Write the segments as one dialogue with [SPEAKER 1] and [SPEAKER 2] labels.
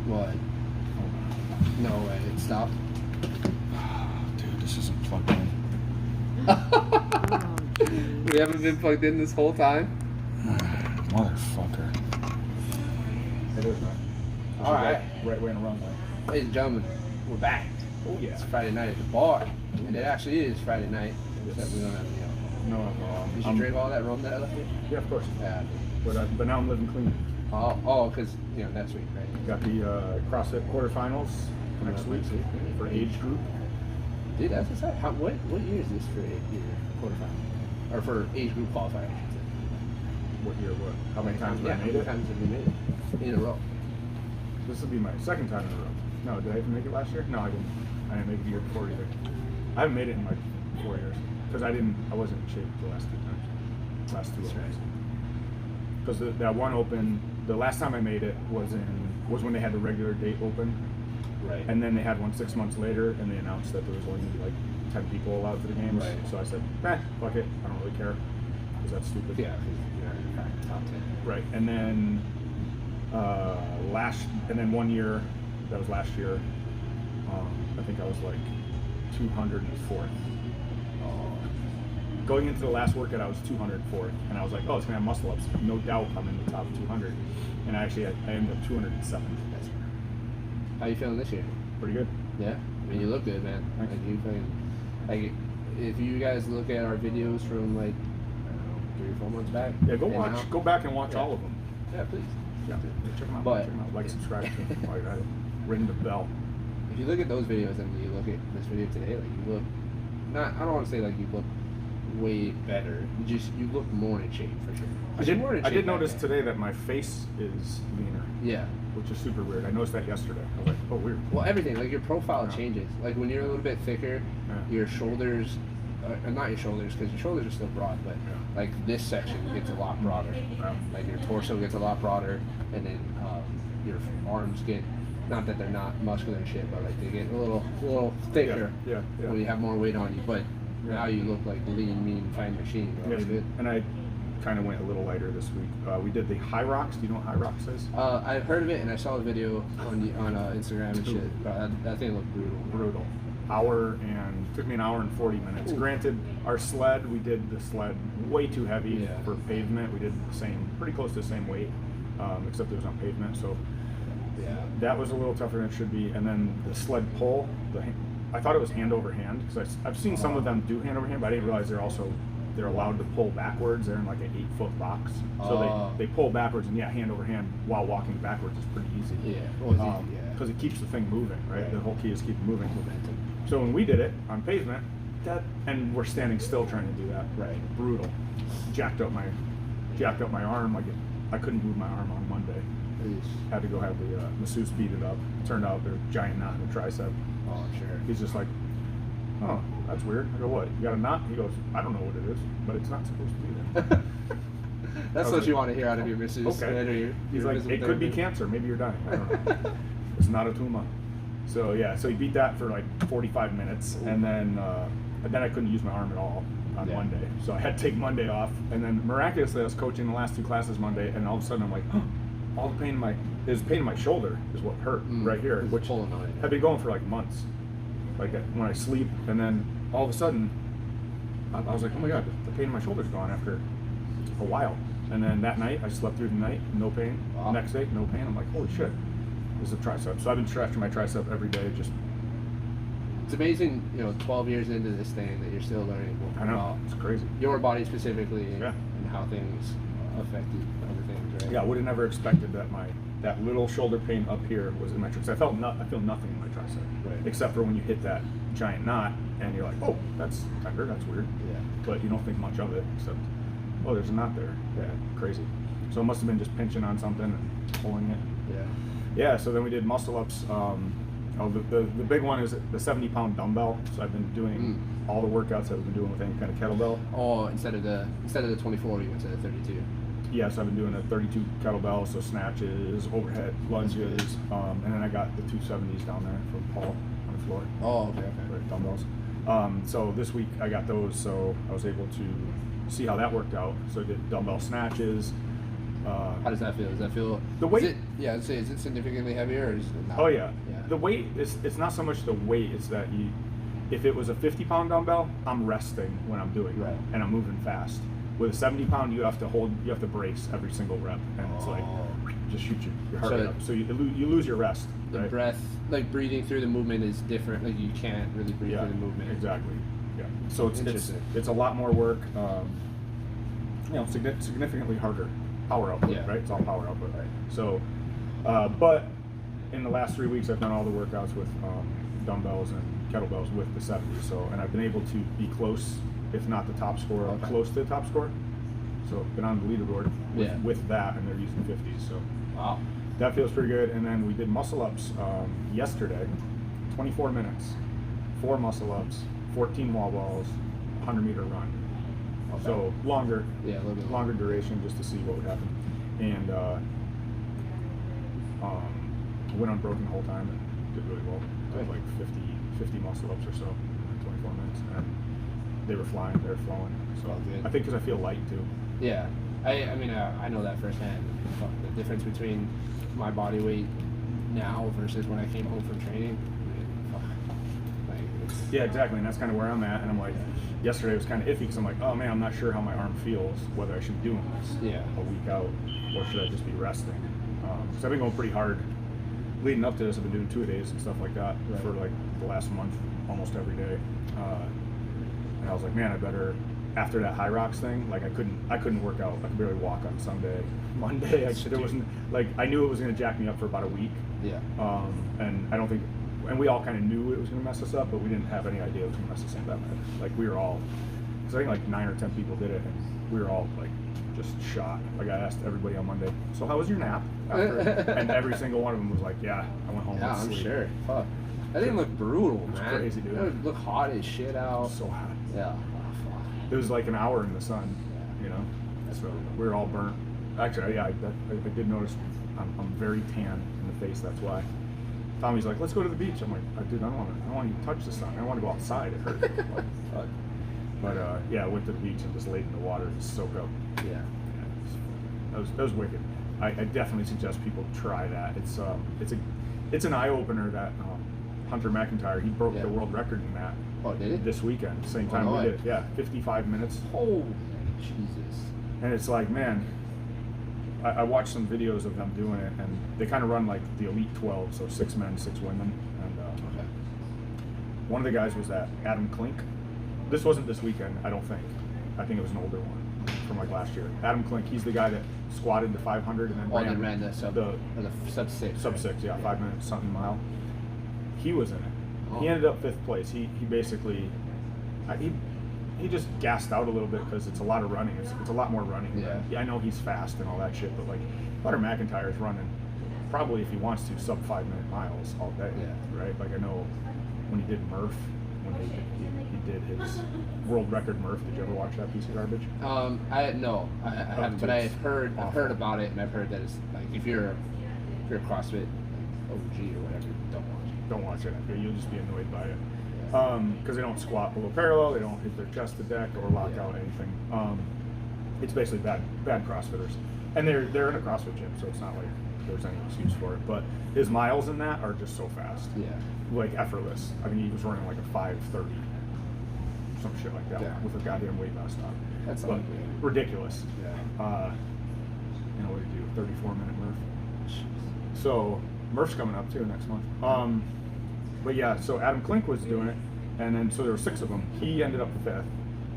[SPEAKER 1] What? No way, it stopped.
[SPEAKER 2] Dude, this isn't plugged in.
[SPEAKER 1] We haven't been plugged in this whole time?
[SPEAKER 2] Motherfucker. It is not.
[SPEAKER 1] Alright.
[SPEAKER 2] Right way in the runway.
[SPEAKER 1] Ladies and gentlemen, we're back.
[SPEAKER 2] Oh yeah.
[SPEAKER 1] It's Friday night at the bar. And it actually is Friday night. Except we don't have any alcohol.
[SPEAKER 2] No.
[SPEAKER 1] Did you drink all that rum that I left you?
[SPEAKER 2] Yeah, of course.
[SPEAKER 1] Yeah.
[SPEAKER 2] But now I'm living clean.
[SPEAKER 1] Oh, because, next week, right?
[SPEAKER 2] Got the CrossFit quarterfinals next week for age group.
[SPEAKER 1] Dude, that's what's up. What year is this for your quarterfinal? Or for age group qualifier, I should say.
[SPEAKER 2] What year, what? How many times have I made it?
[SPEAKER 1] How many times have you made it? In a row.
[SPEAKER 2] This will be my second time in a row. No, did I even make it last year? No, I didn't. I didn't make it the year before either. I haven't made it in like 4 years. Because I wasn't in shape the last two times. Last two opens. Because that one open, the last time I made it was when they had the regular date open.
[SPEAKER 1] Right.
[SPEAKER 2] And then they had one 6 months later, and they announced that there was only like 10 people allowed to the games.
[SPEAKER 1] Right.
[SPEAKER 2] So I said, fuck it, I don't really care, because that's stupid.
[SPEAKER 1] Yeah, because you're in the top 10.
[SPEAKER 2] Right. And then one year, that was last year, I think I was like 204th. Going into the last workout, I was 204th, and I was like, oh, it's gonna have muscle ups. No doubt I'm in the top 200. And I ended up 207th.
[SPEAKER 1] How you feeling this year?
[SPEAKER 2] Pretty good.
[SPEAKER 1] Yeah? I mean, you look good, man.
[SPEAKER 2] Thanks.
[SPEAKER 1] Like, if you guys look at our videos from, like, I don't know, 3 or 4 months back.
[SPEAKER 2] Yeah, go back and watch all of them.
[SPEAKER 1] Yeah, please.
[SPEAKER 2] Yeah, check them out.
[SPEAKER 1] But-
[SPEAKER 2] check them out. Like, subscribe to them. Ring the bell.
[SPEAKER 1] If you look at those videos and you look at this video today, like, you look, I don't want to say, like, you look way better. You look more in shape, for sure.
[SPEAKER 2] I did notice today that my face is leaner.
[SPEAKER 1] Yeah.
[SPEAKER 2] Which is super weird. I noticed that yesterday. I was like, oh, weird.
[SPEAKER 1] Well, everything, like your profile changes. Like when you're a little bit thicker, your shoulders, not your shoulders, because your shoulders are still broad, but like this section gets a lot broader. Like your torso gets a lot broader, and then your arms get, not that they're not muscular and shit, but like they get a little thicker when you have more weight on you. But now you look like lean, mean, fine machine. That's good.
[SPEAKER 2] And I kind of went a little lighter this week. We did the High Rocks. Do you know what High Rocks is?
[SPEAKER 1] I've heard of it, and I saw the video on Instagram and shit. But that thing looked brutal.
[SPEAKER 2] Took me an hour and 40 minutes. Ooh. Granted, we did the sled way too heavy for pavement. We did pretty close to the same weight, except it was on pavement. So that was a little tougher than it should be. And then the sled pull, I thought it was hand over hand, because I've seen some of them do hand over hand, but I didn't realize they're allowed to pull backwards. They're in like an 8-foot box, so they pull backwards, and hand over hand while walking backwards is pretty easy. Because it keeps the thing moving, right? The whole key is keep moving. So when we did it on pavement, and we're standing still trying to do that, brutal. Jacked up my arm. Like I couldn't move my arm on Monday. Had to go have the masseuse beat it up. Turned out there's a giant knot in the tricep.
[SPEAKER 1] Oh, sure.
[SPEAKER 2] He's just like, oh, that's weird. I go, what? You got a knot? He goes, I don't know what it is, but it's not supposed to be there.
[SPEAKER 1] That's what you want to hear out of your masseuse.
[SPEAKER 2] Okay. He's like, it could be cancer. Maybe you're dying. I don't know. It's not a tumor. So so he beat that for like 45 minutes, and then I couldn't use my arm at all on Monday. So I had to take Monday off, and then miraculously I was coaching the last 2 classes Monday, and all of a sudden I'm like, all the pain in my shoulder is what hurt right here, which had been going for like months. Like when I sleep, and then all of a sudden, I was like, oh my god, the pain in my shoulder's gone after a while. And then that night, I slept through the night, no pain. Wow. Next day, no pain. I'm like, holy shit, this is a tricep. So I've been stretching my tricep every day.
[SPEAKER 1] It's amazing, 12 years into this thing that you're still learning.
[SPEAKER 2] I know, it's crazy.
[SPEAKER 1] Your body specifically, and how things affected other things, right?
[SPEAKER 2] Yeah, I would have never expected that little shoulder pain up here was in my tricep. I feel nothing in my tricep, except for when you hit that giant knot, and you're like, oh, that's tender, that's weird. Yeah. But you don't think much of it, except, oh, there's a knot there. Yeah, crazy. So it must have been just pinching on something and pulling it. Yeah. So then we did muscle ups. The big one is the 70-pound dumbbell. So I've been doing all the workouts I've been doing with any kind of kettlebell.
[SPEAKER 1] Oh, instead of the 24, you went to the 32.
[SPEAKER 2] Yes, I've been doing a 32 kettlebell, so snatches, overhead lunges, and then I got the 270s down there from Paul on the floor.
[SPEAKER 1] Oh, okay.
[SPEAKER 2] Right, dumbbells. So this week I got those, so I was able to see how that worked out. So I did dumbbell snatches,
[SPEAKER 1] How does that feel? Does that feel
[SPEAKER 2] the weight?
[SPEAKER 1] Is it significantly heavier or is it not?
[SPEAKER 2] Oh yeah. The weight it's not so much the weight, it's that if it was a 50-pound dumbbell, I'm resting when I'm doing it and I'm moving fast. With a 70-pound, you have to brace every single rep, and it's like just shoot your heart rate up. So you lose your rest.
[SPEAKER 1] The breath, like breathing through the movement, is different. Like you can't really breathe through the movement.
[SPEAKER 2] Exactly. Yeah. So it's a lot more work. Significantly harder power output. Right. It's all power output. Right. So, but in the last 3 weeks, I've done all the workouts with dumbbells and kettlebells with the 70. So, and I've been able to be close, if not the top scorer, close to the top score. So been on the leaderboard with that, and they're using 50s. So
[SPEAKER 1] wow,
[SPEAKER 2] that feels pretty good. And then we did muscle ups yesterday, 24 minutes, 4 muscle ups, 14 wall balls, 100-meter run. Okay. So longer, a little bit longer duration, just to see what would happen. And went unbroken the whole time and did really well. I had like 50 muscle ups or so in 24 minutes, and they were flying, they were flowing. So I think because I feel light too. Yeah,
[SPEAKER 1] I mean I know that firsthand. The difference between my body weight now versus when I came home from training.
[SPEAKER 2] Yeah, exactly, and that's kind of where I'm at. And I'm like, yesterday was kind of iffy because I'm like, oh man, I'm not sure how my arm feels, whether I should be doing this a week out or should I just be resting. So I've been going pretty hard leading up to this. I've been doing 2-a-days and stuff like that for like the last month, almost every day. And I was like, man, I better. After that High Rocks thing, like I couldn't work out. I could barely walk on Sunday, Monday. It wasn't like I knew it was going to jack me up for about a week.
[SPEAKER 1] Yeah.
[SPEAKER 2] And I don't think, and we all kind of knew it was going to mess us up, but we didn't have any idea it was going to mess us up that bad. Like we were all, because I think like 9 or 10 people did it, and we were all like just shot. Like I asked everybody on Monday, so how was your nap? After? And every single one of them was like, yeah, I went home.
[SPEAKER 1] Yeah,
[SPEAKER 2] and
[SPEAKER 1] I'm
[SPEAKER 2] sleep.
[SPEAKER 1] sure. Fuck. That didn't look brutal, man.
[SPEAKER 2] It was crazy, dude.
[SPEAKER 1] It looked hot as shit out.
[SPEAKER 2] So hot.
[SPEAKER 1] Yeah.
[SPEAKER 2] It was like an hour in the sun, you know. So we were all burnt. Actually, I did notice I'm very tan in the face. That's why. Tommy's like, let's go to the beach. I'm like, dude, I don't want to touch the sun. I don't want to go outside. It hurts. But I went to the beach and just laid in the water, just soak up.
[SPEAKER 1] Yeah.
[SPEAKER 2] That was wicked. I definitely suggest people try that. It's an eye opener that Hunter Mcintyre, he broke the world record in that.
[SPEAKER 1] Oh, did it?
[SPEAKER 2] This weekend, same time we did. Yeah, 55 minutes.
[SPEAKER 1] Holy Jesus.
[SPEAKER 2] And it's like, man, I watched some videos of them doing it, and they kind of run like the Elite 12, so 6 men, 6 women. And one of the guys was that Adam Klink. This wasn't this weekend, I don't think. I think it was an older one from like last year. Adam Klink, he's the guy that squatted to 500 and then
[SPEAKER 1] ran the sub 6.
[SPEAKER 2] Sub 6, yeah, 5 minutes something mile. He was in it. He ended up 5th place. He basically, he just gassed out a little bit because it's a lot of running. It's a lot more running. Yeah, I know he's fast and all that shit, but like Hunter Mcintyre is running probably, if he wants to, sub 5 minute miles all day. Yeah. Right. Like I know when he did Murph, when he did his world record Murph. Did you ever watch that piece of garbage?
[SPEAKER 1] I haven't, but I've heard about it, and I've heard that it's like if you're a CrossFit OG or whatever,
[SPEAKER 2] don't watch it. You'll just be annoyed by it. Because they don't squat below parallel, they don't hit their chest to deck or lock out anything. It's basically bad CrossFitters. And they're in a CrossFit gym, so it's not like there's any excuse for it. But his miles in that are just so fast. Yeah. Like effortless. I mean, he was running like a 5:30, some shit like that, with a goddamn weight vest on.
[SPEAKER 1] That's
[SPEAKER 2] ridiculous.
[SPEAKER 1] Yeah.
[SPEAKER 2] What did he do? 34-minute Murph. So Murph's coming up too next month. But yeah, so Adam Klink was doing it, and then so there were 6 of them. He ended up 5th,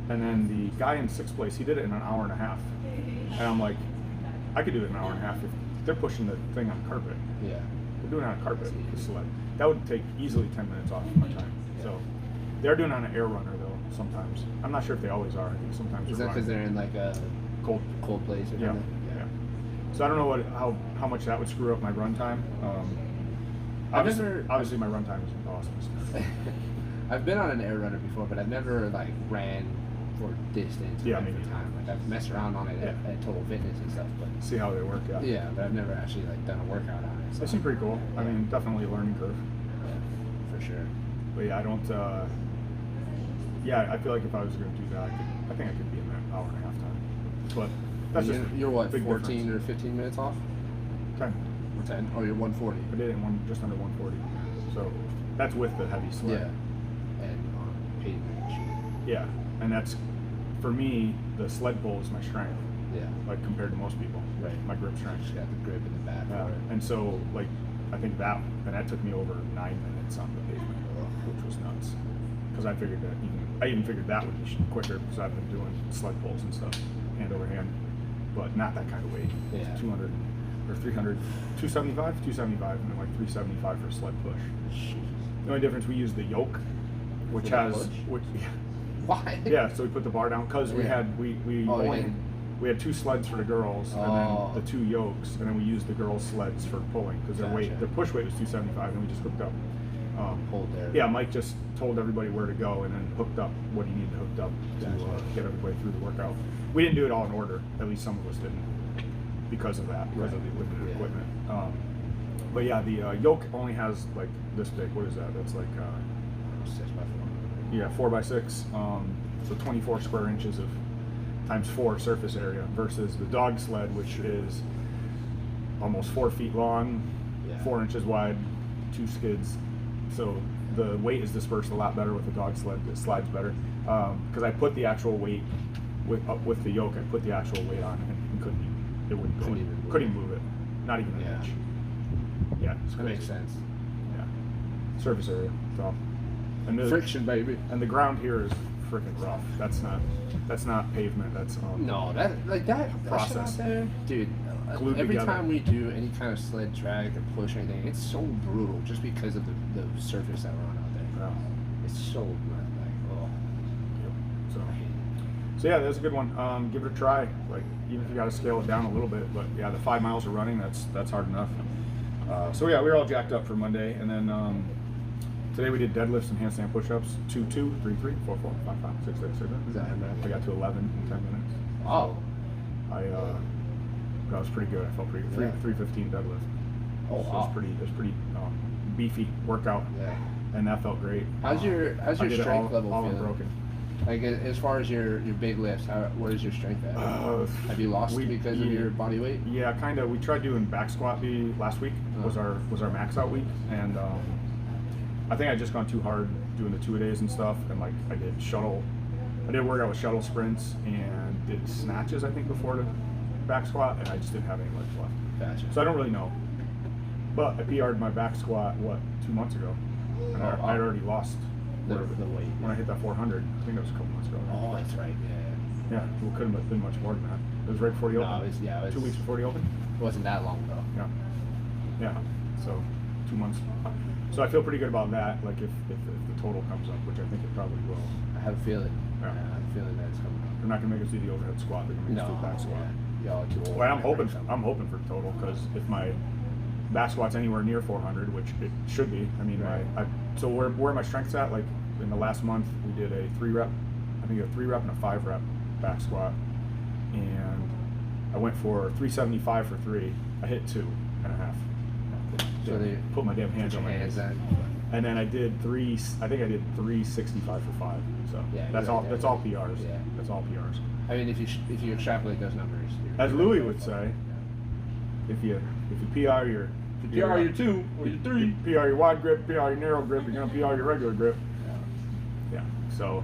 [SPEAKER 2] and then the guy in 6th place, he did it in an hour and a half. And I'm like, I could do it in an hour and a half if they're pushing the thing on carpet.
[SPEAKER 1] Yeah,
[SPEAKER 2] they're doing it on carpet, the sled. That would take easily 10 minutes off my time. Yeah. So they're doing it on an air runner though. Sometimes I'm not sure if they always are. I think sometimes.
[SPEAKER 1] Is that because they're in like a cold place or something?
[SPEAKER 2] Yeah. So I don't know how much that would screw up my run time. Obviously my run time is awesome.
[SPEAKER 1] I've been on an air runner before, but I've never like ran for distance.
[SPEAKER 2] Yeah,
[SPEAKER 1] for time. Like I've messed around on it at Total Fitness and stuff, but
[SPEAKER 2] see how they work.
[SPEAKER 1] Yeah, but I've never actually like done a workout on it. So.
[SPEAKER 2] They seem pretty cool. I mean, definitely a learning curve.
[SPEAKER 1] Yeah, for sure.
[SPEAKER 2] But yeah, I don't. I feel like if I was going to do that, I think I could be in that hour and a half time. But That's
[SPEAKER 1] you're what, 14
[SPEAKER 2] difference.
[SPEAKER 1] or 15 minutes off?
[SPEAKER 2] 10.
[SPEAKER 1] Or 10? Oh, you're 140.
[SPEAKER 2] I did it in just under 140. So that's with the heavy sled.
[SPEAKER 1] Yeah. And on pavement.
[SPEAKER 2] Yeah, and that's, for me, the sled pull is my strength.
[SPEAKER 1] Yeah.
[SPEAKER 2] Like compared to most people.
[SPEAKER 1] Right.
[SPEAKER 2] My grip strength.
[SPEAKER 1] Just got the grip in the back.
[SPEAKER 2] And so, like, I think that took me over 9 minutes on the pavement, which was nuts. Because I figured that I even figured that would be quicker because I've been doing sled pulls and stuff, hand over hand, but not that kind of weight.
[SPEAKER 1] Yeah.
[SPEAKER 2] 200 or 300, 275, and then like 375 for a sled push. The only difference, we use the yoke, which has,
[SPEAKER 1] why?
[SPEAKER 2] Yeah, so we put the bar down because we had we had 2 sleds for the girls and then the 2 yokes, and then we used the girls' sleds for pulling because their push weight was 275, and we just hooked up.
[SPEAKER 1] Hold there.
[SPEAKER 2] Yeah, Mike just told everybody where to go and then hooked up what he needed hooked up to get everybody through the workout. We didn't do it all in order. At least some of us didn't, because of that, because of the limited equipment. But yeah, the yoke only has like this big. What is that? That's like
[SPEAKER 1] 6x4.
[SPEAKER 2] Yeah, 4x6. So 24 square inches of times 4 surface area versus the dog sled, which is almost 4 feet long, 4 inches wide, 2 skids. So the weight is dispersed a lot better with the dog sled. It slides better because I put the actual weight with the yoke. I put the actual weight on and couldn't move it, not even an inch. Yeah,
[SPEAKER 1] that makes sense.
[SPEAKER 2] Yeah, surface area. So and
[SPEAKER 1] friction, baby.
[SPEAKER 2] And the ground here is freaking rough. That's not pavement. That's
[SPEAKER 1] no, that
[SPEAKER 2] process,
[SPEAKER 1] that there, dude. Every time we do any kind of sled drag or push or anything, it's so brutal just because of the surface that we're on out there.
[SPEAKER 2] Yeah.
[SPEAKER 1] It's so
[SPEAKER 2] So yeah, that's a good one. Give it a try. Like, even if you got to scale it down a little bit, but yeah, the 5 miles of running, that's hard enough. So yeah, we were all jacked up for Monday, and then today we did deadlifts and handstand push-ups. 2, 2, 3, 3, 4, 4, 5, 5, 6, 6, 7. I got to 11 in 10 minutes.
[SPEAKER 1] Oh.
[SPEAKER 2] That was pretty good. I felt pretty good. 315 deadlift.
[SPEAKER 1] Oh,
[SPEAKER 2] so
[SPEAKER 1] wow.
[SPEAKER 2] It was pretty beefy workout.
[SPEAKER 1] Yeah.
[SPEAKER 2] And that felt great.
[SPEAKER 1] How's your strength level
[SPEAKER 2] all
[SPEAKER 1] feeling?
[SPEAKER 2] Unbroken.
[SPEAKER 1] Like, as far as your big lifts, where is your strength at? Have you lost because of your body weight?
[SPEAKER 2] Yeah, kind of. We tried doing back squat last week. Was our max out week, and I think I just gone too hard doing the 2-a-days and stuff. And like I did work out with shuttle sprints and did snatches, I think, before the back squat, and I just didn't have any legs left.
[SPEAKER 1] Gotcha.
[SPEAKER 2] So I don't really know. But I PR'd my back squat 2 months ago, and I'd already lost
[SPEAKER 1] the weight.
[SPEAKER 2] When I hit that 400. I think that was a couple months ago.
[SPEAKER 1] Oh, that's right. Yeah.
[SPEAKER 2] Yeah, it couldn't have been much more than that. It was right before the Open.
[SPEAKER 1] It was
[SPEAKER 2] 2 weeks before the Open.
[SPEAKER 1] It wasn't that long ago.
[SPEAKER 2] Yeah. So 2 months. So I feel pretty good about that. Like if the total comes up, which I think it probably will.
[SPEAKER 1] I have a feeling.
[SPEAKER 2] Yeah.
[SPEAKER 1] I have a feeling that it's coming up.
[SPEAKER 2] They're not gonna make us do the overhead squat. They're gonna make us do the back squat.
[SPEAKER 1] Y'all are too old.
[SPEAKER 2] Well, I'm hoping for total, because if my back squat's anywhere near 400, which it should be. I mean, so where my strength's at, like in the last month, we did a 3-rep, I think a 3-rep and a 5-rep back squat, and I went for 375 for 3. I hit 2.5.
[SPEAKER 1] So they
[SPEAKER 2] put my damn hands on my hands. And then I did 365 for 5. So
[SPEAKER 1] yeah,
[SPEAKER 2] that's all PRs.
[SPEAKER 1] Yeah.
[SPEAKER 2] That's all PRs.
[SPEAKER 1] I mean, if you extrapolate those numbers,
[SPEAKER 2] as Louis would say, if you PR your
[SPEAKER 1] 2 or your 3,
[SPEAKER 2] PR your wide grip, PR your narrow grip, you're gonna PR your regular grip. Yeah. So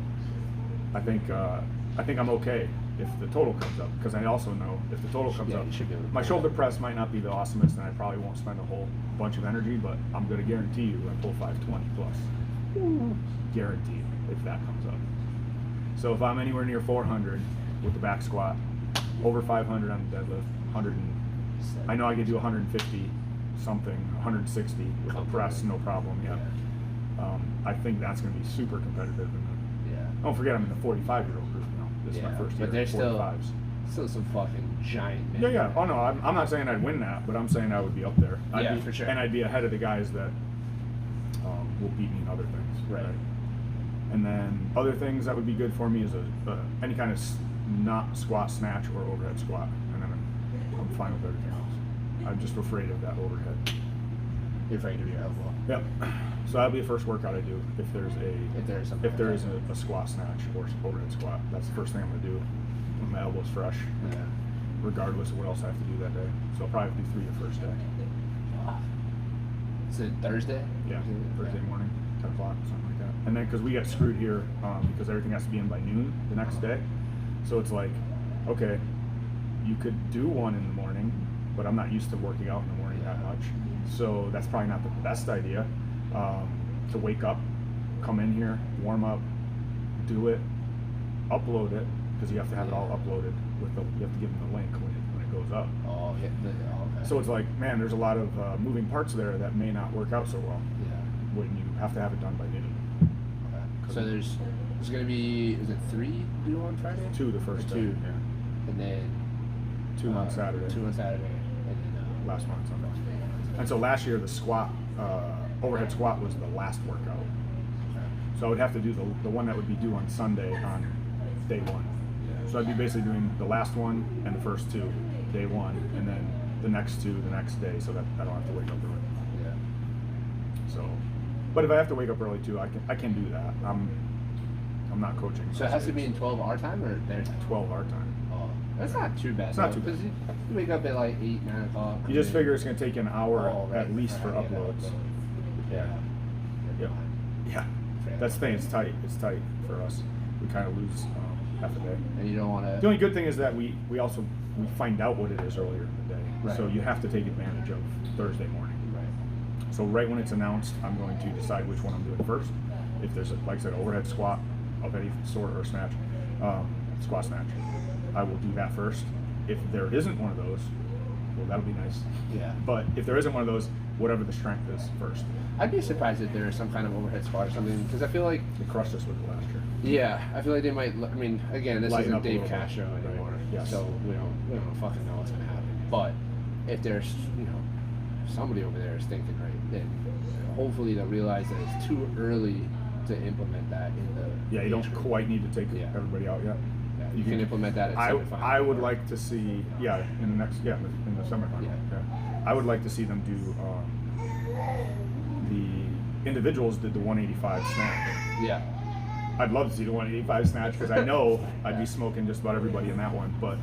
[SPEAKER 2] I think I'm okay if the total comes up, because I also know if the total comes up, my shoulder press might not be the awesomest, and I probably won't spend a whole bunch of energy, but I'm gonna guarantee you I pull 520 plus. Guaranteed if that comes up. So if I'm anywhere near 400 with the back squat, over 500 on the deadlift, I know I can do 150 something, 160 with a press, no problem. Yeah. I think that's going to be super competitive. Don't forget, I'm in the 45-year-old group now. This is my first year.
[SPEAKER 1] But there's
[SPEAKER 2] 45s.
[SPEAKER 1] still some fucking giant men.
[SPEAKER 2] Yeah. Oh no, I'm not saying I'd win that, but I'm saying I would be up there.
[SPEAKER 1] For sure.
[SPEAKER 2] And I'd be ahead of the guys that will beat me in other things.
[SPEAKER 1] Right.
[SPEAKER 2] And then other things that would be good for me is any kind of not squat, snatch, or overhead squat, and then I'm fine with everything else. I'm just afraid of that overhead.
[SPEAKER 1] You're afraid of your elbow.
[SPEAKER 2] Yep. So that'll be the first workout I do if there is a squat, snatch, or overhead squat. That's the first thing I'm gonna do when my elbow's fresh.
[SPEAKER 1] Yeah.
[SPEAKER 2] regardless of what else I have to do that day. So I'll probably have to do 3 the first day.
[SPEAKER 1] Is it Thursday?
[SPEAKER 2] Yeah, Thursday morning, 10 o'clock, something like that. And then because we got screwed here because everything has to be in by noon the next day. So it's like, okay, you could do one in the morning, but I'm not used to working out in the morning that much. So that's probably not the best idea to wake up, come in here, warm up, do it, upload it, because you have to have it all uploaded you have to give them the link when it goes up.
[SPEAKER 1] Oh, yeah. Okay.
[SPEAKER 2] So it's like, man, there's a lot of moving parts there that may not work out so well.
[SPEAKER 1] Yeah.
[SPEAKER 2] When you have to have it done by noon.
[SPEAKER 1] Okay. So there's going to be, is it 3 due on Friday?
[SPEAKER 2] 2 the first day.
[SPEAKER 1] 2. Yeah. And then
[SPEAKER 2] 2 on Saturday.
[SPEAKER 1] 2 on Saturday. And then
[SPEAKER 2] last one on Sunday. And so last year the squat, overhead squat was the last workout. So I would have to do the one that would be due on Sunday on day 1. So I'd be basically doing the last one and the first 2, day 1, and then the next 2 the next day, so that I don't have to wake up early.
[SPEAKER 1] Yeah.
[SPEAKER 2] So, but if I have to wake up early too, I can do that. I'm not coaching.
[SPEAKER 1] So it has to be in 12 our time or their time?
[SPEAKER 2] 12 our time.
[SPEAKER 1] Oh, that's not too bad.
[SPEAKER 2] It's not too bad.
[SPEAKER 1] Because you wake up at like 8, 9 o'clock.
[SPEAKER 2] You just figure it's going to take an hour at least for
[SPEAKER 1] Right,
[SPEAKER 2] uploads.
[SPEAKER 1] Yeah.
[SPEAKER 2] Yep. Yeah. That's the thing. It's tight. It's tight for us. We kind of lose half a day.
[SPEAKER 1] And you don't want to.
[SPEAKER 2] The only good thing is that we find out what it is earlier in the day.
[SPEAKER 1] Right.
[SPEAKER 2] So you have to take advantage of Thursday morning.
[SPEAKER 1] Right.
[SPEAKER 2] So right when it's announced, I'm going to decide which one I'm doing first. If there's like I said, overhead squat of any sort or snatch, squat snatch, I will do that first. If there isn't one of those, well, that'll be nice.
[SPEAKER 1] Yeah.
[SPEAKER 2] But if there isn't one of those, whatever the strength is first.
[SPEAKER 1] I'd be surprised if there is some kind of overhead squat or something, because I feel like.
[SPEAKER 2] They crushed us with it last year.
[SPEAKER 1] Yeah, I feel like they might. I mean, again, this
[SPEAKER 2] Lighten
[SPEAKER 1] isn't
[SPEAKER 2] up a
[SPEAKER 1] Dave
[SPEAKER 2] little
[SPEAKER 1] Castro
[SPEAKER 2] bit.
[SPEAKER 1] anymore,
[SPEAKER 2] Right. Yes.
[SPEAKER 1] so we don't fucking know what's gonna happen. But if there's somebody over there is thinking right, then hopefully they'll realize that it's too early to implement that in the.
[SPEAKER 2] Yeah, you don't quite need to take everybody out yet.
[SPEAKER 1] Yeah, you can implement that at semifinal.
[SPEAKER 2] I would like to see, in the next, in the semifinal.
[SPEAKER 1] Yeah.
[SPEAKER 2] I would like to see them do the individuals did the 185 snatch.
[SPEAKER 1] Yeah.
[SPEAKER 2] I'd love to see the 185 snatch because I know I'd be smoking just about everybody in that one, but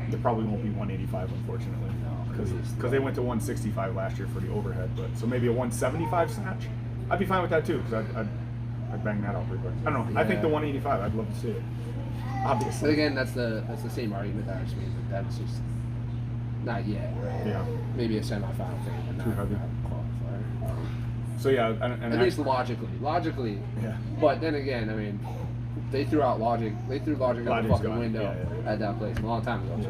[SPEAKER 2] there probably won't be 185 unfortunately because they went to 165 last year for the overhead. But so maybe a 175 snatch, I'd be fine with that too because I'd bang that out pretty quick. I don't know. Yeah. I think the 185. I'd love to see it. Obviously.
[SPEAKER 1] But again, that's the same argument that I was making. That's just not yet, right?
[SPEAKER 2] Yeah.
[SPEAKER 1] Maybe a semifinal thing, but not a qualifier.
[SPEAKER 2] So yeah, and
[SPEAKER 1] at least logically.
[SPEAKER 2] Yeah.
[SPEAKER 1] But then again, I mean, they threw out logic. They threw logic out the fucking window at that place a long time ago. So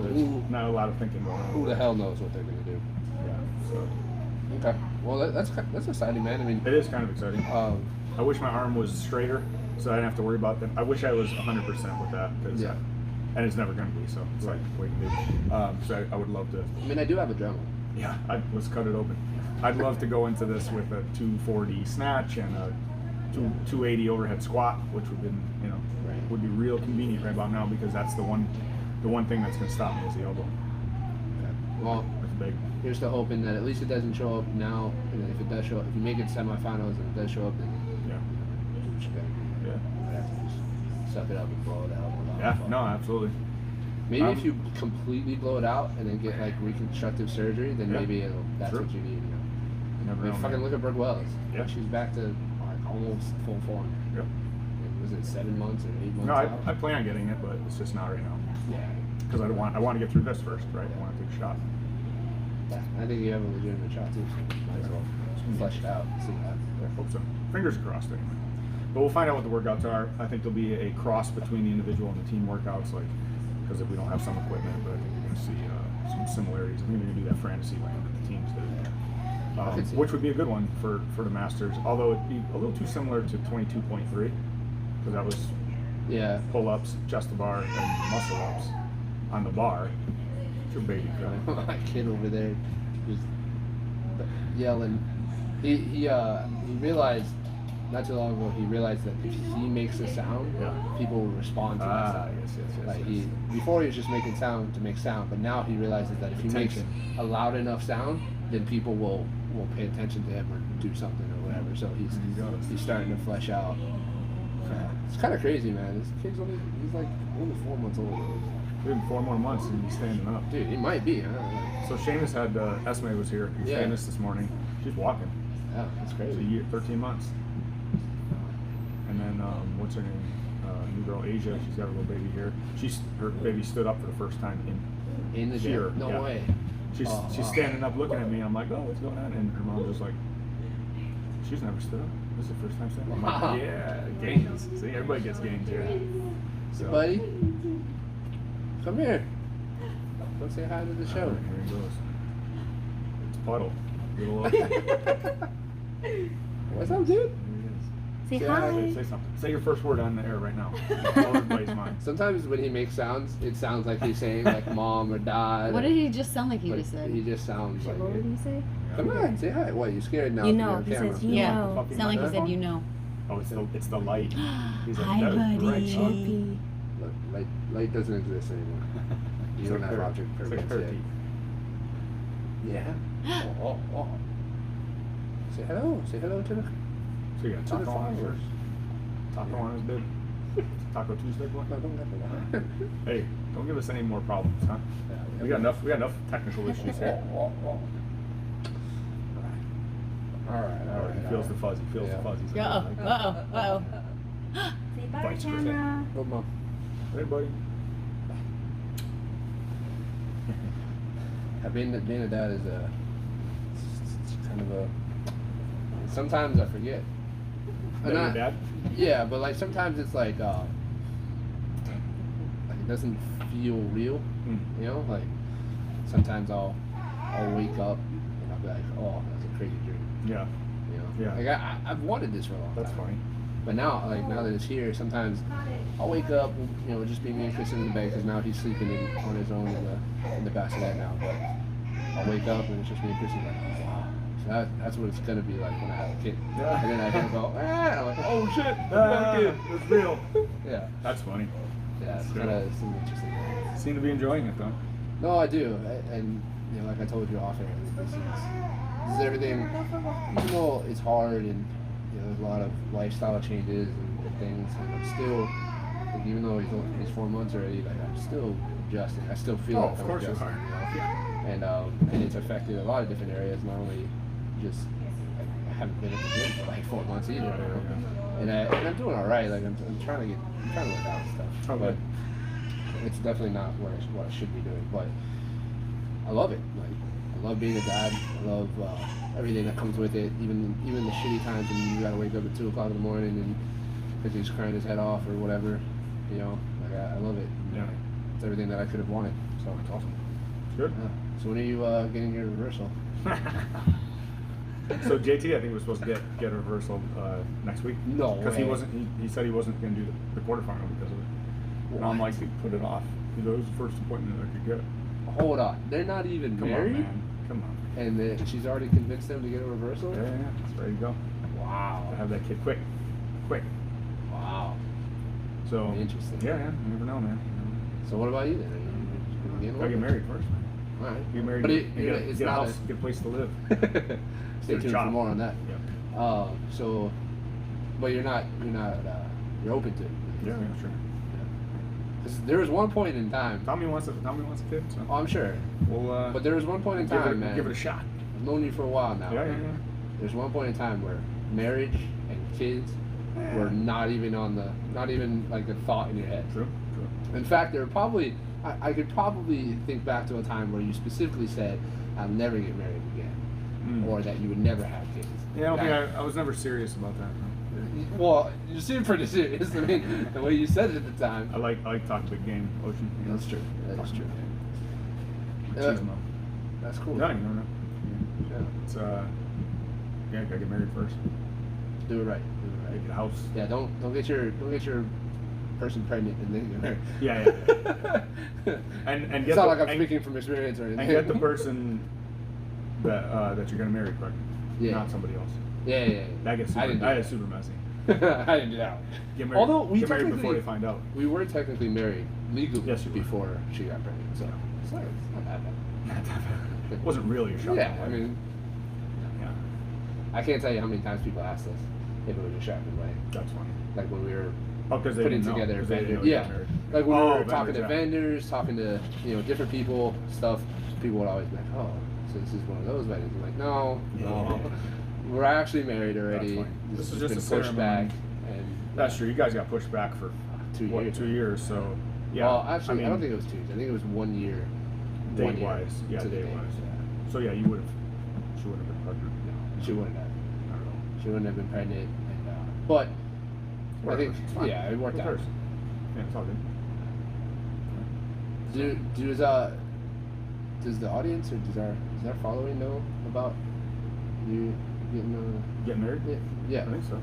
[SPEAKER 2] not a lot of thinking going on.
[SPEAKER 1] Who the hell knows what they're gonna do?
[SPEAKER 2] Yeah. So.
[SPEAKER 1] Okay. Well, that's exciting, man. I mean,
[SPEAKER 2] it is kind of exciting. I wish my arm was straighter, so I didn't have to worry about that. I wish I was 100% with that, because and it's never going to be. So it's like wait and do. So I would love to.
[SPEAKER 1] I mean, I do have a adrenaline.
[SPEAKER 2] Yeah, let's cut it open. I'd love to go into this with a 240 snatch and a 280 overhead squat, which would be real convenient right about now, because that's the one thing that's going to stop me is the elbow.
[SPEAKER 1] Okay. Well,
[SPEAKER 2] that's big.
[SPEAKER 1] Here's to hoping that at least it doesn't show up now, and then if it does show up, if you make it semifinals and it does show up, then do what you gotta do.
[SPEAKER 2] Yeah.
[SPEAKER 1] I have to just suck it up and blow it out.
[SPEAKER 2] Yeah. No, absolutely.
[SPEAKER 1] Maybe if you completely blow it out and then get like reconstructive surgery, then maybe that's what you need. Fucking look at Brooke Wells.
[SPEAKER 2] Yeah.
[SPEAKER 1] She's back to like almost full form.
[SPEAKER 2] Yep.
[SPEAKER 1] Was it 7 months or 8 months?
[SPEAKER 2] No,
[SPEAKER 1] out?
[SPEAKER 2] I plan on getting it, but it's just not right now.
[SPEAKER 1] Yeah.
[SPEAKER 2] Because I want to get through this first, right? I want to take a shot.
[SPEAKER 1] Yeah, I think you have a legitimate shot too, so might as well flesh it out. See that.
[SPEAKER 2] I hope so. Fingers crossed anyway. But we'll find out what the workouts are. I think there'll be a cross between the individual and the team workouts, because if we don't have some equipment, but I think you're going to see some similarities. I think we're going to do that fantasy land that the teams did, which would be a good one for the Masters. Although it'd be a little too similar to 22.3, because that was pull-ups, chest to bar, and muscle-ups on the bar. Your baby crying.
[SPEAKER 1] My kid over there just yelling. He realized not too long ago. He realized that if he makes a sound, people will respond to that sound. Yes. Before he was just making sound to make sound, but now he realizes that if he makes a loud enough sound, then people will pay attention to him or do something or whatever. So he's starting to flesh out. It's kind of crazy, man. This kid's he's like only 4 months old.
[SPEAKER 2] Dude, 4 more months and he's standing up.
[SPEAKER 1] Dude, he might be. Huh?
[SPEAKER 2] So Seamus had, Esme was here.
[SPEAKER 1] Yeah.
[SPEAKER 2] Seamus this morning. She's walking.
[SPEAKER 1] Yeah, that's
[SPEAKER 2] It's
[SPEAKER 1] crazy.
[SPEAKER 2] a year, 13 months. And then, what's her name? New girl, Asia. She's got a little baby here. Her baby stood up for the first time
[SPEAKER 1] In the
[SPEAKER 2] here.
[SPEAKER 1] gym? No
[SPEAKER 2] Yeah.
[SPEAKER 1] way.
[SPEAKER 2] She's standing up looking at me. I'm like, oh, what's going on? And her mom's just like, she's never stood up. This is the first time standing up. I'm
[SPEAKER 1] Wow.
[SPEAKER 2] like, yeah, gains. See, everybody gets gains here. So,
[SPEAKER 1] Buddy, come here. Come say hi to the show.
[SPEAKER 2] Here he goes. It's Puddle. Little
[SPEAKER 1] What's up, dude?
[SPEAKER 3] Say hi.
[SPEAKER 2] Say something. Say your first word on the air right now. Blow everybody's mind.
[SPEAKER 1] Sometimes when he makes sounds, it sounds like he's saying like mom or dad.
[SPEAKER 3] What did he just sound like he
[SPEAKER 1] But
[SPEAKER 3] just said?
[SPEAKER 1] he just sounds like
[SPEAKER 3] What
[SPEAKER 1] it.
[SPEAKER 3] did he say?
[SPEAKER 1] Come on, say hi. What, you scared now?
[SPEAKER 3] You
[SPEAKER 1] You're
[SPEAKER 3] know.
[SPEAKER 1] on
[SPEAKER 3] He
[SPEAKER 1] camera.
[SPEAKER 3] says you
[SPEAKER 2] Yeah.
[SPEAKER 3] know.
[SPEAKER 2] Fucking
[SPEAKER 3] Sound like he said
[SPEAKER 2] microphone?
[SPEAKER 3] you know.
[SPEAKER 2] Oh, it's the light. He's like,
[SPEAKER 3] Hi,
[SPEAKER 2] that is
[SPEAKER 3] buddy.
[SPEAKER 2] right, son.
[SPEAKER 3] Chippy.
[SPEAKER 1] Look, light doesn't exist anymore. You
[SPEAKER 2] It's
[SPEAKER 1] don't
[SPEAKER 2] like
[SPEAKER 1] have
[SPEAKER 2] her-
[SPEAKER 1] object
[SPEAKER 2] it's like
[SPEAKER 1] permanence
[SPEAKER 2] her
[SPEAKER 1] yet.
[SPEAKER 2] teeth.
[SPEAKER 1] Yeah. Oh. Say hello. Say hello to the.
[SPEAKER 2] So you got
[SPEAKER 1] To the
[SPEAKER 2] taco on his
[SPEAKER 1] followers.
[SPEAKER 2] first. Taco on his bib. Taco Tuesday, boy.
[SPEAKER 1] No, don't have to.
[SPEAKER 2] Hey, don't give us any more problems, huh? We got enough technical issues here.
[SPEAKER 1] All right.
[SPEAKER 2] He feels the fuzzy. Feels the fuzzies.
[SPEAKER 3] Uh-oh.
[SPEAKER 4] Say bye,
[SPEAKER 2] Bites her
[SPEAKER 4] camera.
[SPEAKER 1] Go, Mom.
[SPEAKER 2] Hey, buddy.
[SPEAKER 1] Being a dad is it's kind of a. Sometimes I forget.
[SPEAKER 2] That your dad?
[SPEAKER 1] Yeah, but like sometimes it's like it doesn't feel real. You know, like sometimes I'll wake up and I'll be like, oh, that's a crazy dream.
[SPEAKER 2] Yeah.
[SPEAKER 1] You know,
[SPEAKER 2] Yeah.
[SPEAKER 1] Like I've wanted this for a long
[SPEAKER 2] That's
[SPEAKER 1] time.
[SPEAKER 2] funny.
[SPEAKER 1] But now that it's here, sometimes I'll wake up, you know, just being anxious in the bed because now he's sleeping on his own in the bassinet now. But I'll wake up and it's just me and Chrissy like, oh, wow. So that's what it's gonna be like when I have a kid.
[SPEAKER 2] Yeah.
[SPEAKER 1] And then I hear him go, I'm like, oh shit, I got a kid.
[SPEAKER 2] It's real.
[SPEAKER 1] Yeah.
[SPEAKER 2] That's funny.
[SPEAKER 1] Yeah, it's
[SPEAKER 2] Cool.
[SPEAKER 1] kind of interesting.
[SPEAKER 2] Seem to be enjoying it though.
[SPEAKER 1] No, I do, and you know, like I told you off air, this is everything. Even though it's hard and you know, there's a lot of lifestyle changes and things, and I'm still, like, even though he's 4 months already, like I'm still adjusting. I still feel like
[SPEAKER 2] of
[SPEAKER 1] I'm
[SPEAKER 2] course you
[SPEAKER 1] adjusting.
[SPEAKER 2] are. Yeah.
[SPEAKER 1] And it's affected a lot of different areas. Not only just I haven't been at the gym for like 4 months either, you know? And I'm doing all right. Like I'm trying to work out and stuff.
[SPEAKER 2] Okay.
[SPEAKER 1] But it's definitely not what I should be doing. But I love it. Like I love being a dad. I love everything that comes with it. Even the shitty times when you gotta wake up at 2 o'clock in the morning and because he's crying his head off or whatever. You know, like I love it.
[SPEAKER 2] Yeah.
[SPEAKER 1] It's everything that I could have wanted. So
[SPEAKER 2] That's awesome. Good.
[SPEAKER 1] yeah. So when are you getting your reversal?
[SPEAKER 2] So JT, I think was supposed to get a reversal next week.
[SPEAKER 1] No
[SPEAKER 2] Because
[SPEAKER 1] way.
[SPEAKER 2] he said he wasn't going to do the quarterfinal because of it. And I'm like, he put it off. He goes, it was the first appointment I could get.
[SPEAKER 1] Hold on. They're not even
[SPEAKER 2] Come
[SPEAKER 1] married?
[SPEAKER 2] on, man. Come on.
[SPEAKER 1] And she's already convinced them to get a reversal?
[SPEAKER 2] Yeah, it's ready to go.
[SPEAKER 1] Wow.
[SPEAKER 2] To have that kid quick.
[SPEAKER 1] Wow.
[SPEAKER 2] So
[SPEAKER 1] Interesting.
[SPEAKER 2] Yeah, you never know, man.
[SPEAKER 1] So what about you then? Are you
[SPEAKER 2] Gotta get married first, man.
[SPEAKER 1] All right.
[SPEAKER 2] Get married.
[SPEAKER 1] But
[SPEAKER 2] Get a house, get a place to live.
[SPEAKER 1] Stay tuned for more on that.
[SPEAKER 2] Yeah.
[SPEAKER 1] So, but you're not, you're open to it.
[SPEAKER 2] Yeah, sure.
[SPEAKER 1] 'Cause there was one point in time.
[SPEAKER 2] Tommy wants a kid, so
[SPEAKER 1] Oh, I'm sure.
[SPEAKER 2] we'll
[SPEAKER 1] But there was one point in time, man.
[SPEAKER 2] give it a shot.
[SPEAKER 1] I've known you for a while now.
[SPEAKER 2] Yeah.
[SPEAKER 1] There's one point in time where marriage and kids were not even like a thought in your head.
[SPEAKER 2] True.
[SPEAKER 1] In fact, there were probably, I could probably think back to a time where you specifically said, I'll never get married again. Or that you would never have kids.
[SPEAKER 2] Yeah, I was never serious about that.
[SPEAKER 1] Well, you seem pretty serious. I mean, the way you said it at the time.
[SPEAKER 2] I like talking big game, Ocean. You know?
[SPEAKER 1] That's true. That is true.
[SPEAKER 2] Machismo.
[SPEAKER 1] That's cool.
[SPEAKER 2] No, you don't know.
[SPEAKER 1] Yeah.
[SPEAKER 2] It's gotta get married first.
[SPEAKER 1] Do it right.
[SPEAKER 2] Get a house.
[SPEAKER 1] Yeah, don't get your person pregnant and then get married.
[SPEAKER 2] Yeah. And
[SPEAKER 1] It's
[SPEAKER 2] get
[SPEAKER 1] not
[SPEAKER 2] the,
[SPEAKER 1] like I'm
[SPEAKER 2] and,
[SPEAKER 1] speaking from experience or anything.
[SPEAKER 2] and get the person that you're gonna marry pregnant.
[SPEAKER 1] Yeah.
[SPEAKER 2] Not somebody else.
[SPEAKER 1] Yeah.
[SPEAKER 2] That gets
[SPEAKER 1] I didn't do
[SPEAKER 2] that
[SPEAKER 1] that.
[SPEAKER 2] is super messy.
[SPEAKER 1] I didn't do that one.
[SPEAKER 2] Get married.
[SPEAKER 1] Although we
[SPEAKER 2] get married before
[SPEAKER 1] technically-
[SPEAKER 2] they find out.
[SPEAKER 1] We were technically married legally
[SPEAKER 2] Yes, you were.
[SPEAKER 1] before she got pregnant, so it's not that bad.
[SPEAKER 2] It wasn't really a shot.
[SPEAKER 1] Yeah, I mean,
[SPEAKER 2] yeah,
[SPEAKER 1] I can't tell you how many times people asked us if it was a shotgun wedding.
[SPEAKER 2] that's funny.
[SPEAKER 1] Like when we were
[SPEAKER 2] because they
[SPEAKER 1] putting
[SPEAKER 2] didn't know,
[SPEAKER 1] together
[SPEAKER 2] 'cause they didn't
[SPEAKER 1] vendors.
[SPEAKER 2] know you
[SPEAKER 1] Yeah,
[SPEAKER 2] got married.
[SPEAKER 1] like when we were
[SPEAKER 2] vendors,
[SPEAKER 1] talking to
[SPEAKER 2] yeah.
[SPEAKER 1] vendors, talking to different people, stuff. People would always be like, "Oh, so this is one of those weddings." I'm like, "No, no, we're actually married already.
[SPEAKER 2] That's fine. This is
[SPEAKER 1] has
[SPEAKER 2] just
[SPEAKER 1] been
[SPEAKER 2] a
[SPEAKER 1] pushed
[SPEAKER 2] ceremony.
[SPEAKER 1] back." And
[SPEAKER 2] That's true. You guys got pushed back for
[SPEAKER 1] 2 years.
[SPEAKER 2] 2 years, so yeah.
[SPEAKER 1] Well, actually, I don't
[SPEAKER 2] mean,
[SPEAKER 1] think it was 2 years. I think it was 1 year.
[SPEAKER 2] date wise, yeah,
[SPEAKER 1] to the
[SPEAKER 2] date
[SPEAKER 1] date,
[SPEAKER 2] wise.
[SPEAKER 1] yeah.
[SPEAKER 2] So yeah, she would have been pregnant.
[SPEAKER 1] No, she wouldn't have.
[SPEAKER 2] I don't know.
[SPEAKER 1] She wouldn't have been pregnant. And, but I think,
[SPEAKER 2] It's fine.
[SPEAKER 1] yeah, it worked
[SPEAKER 2] Who
[SPEAKER 1] out.
[SPEAKER 2] cares? Yeah, it's all good.
[SPEAKER 1] Does the audience or does our following know about you
[SPEAKER 2] Getting married?
[SPEAKER 1] yeah?
[SPEAKER 2] I think so.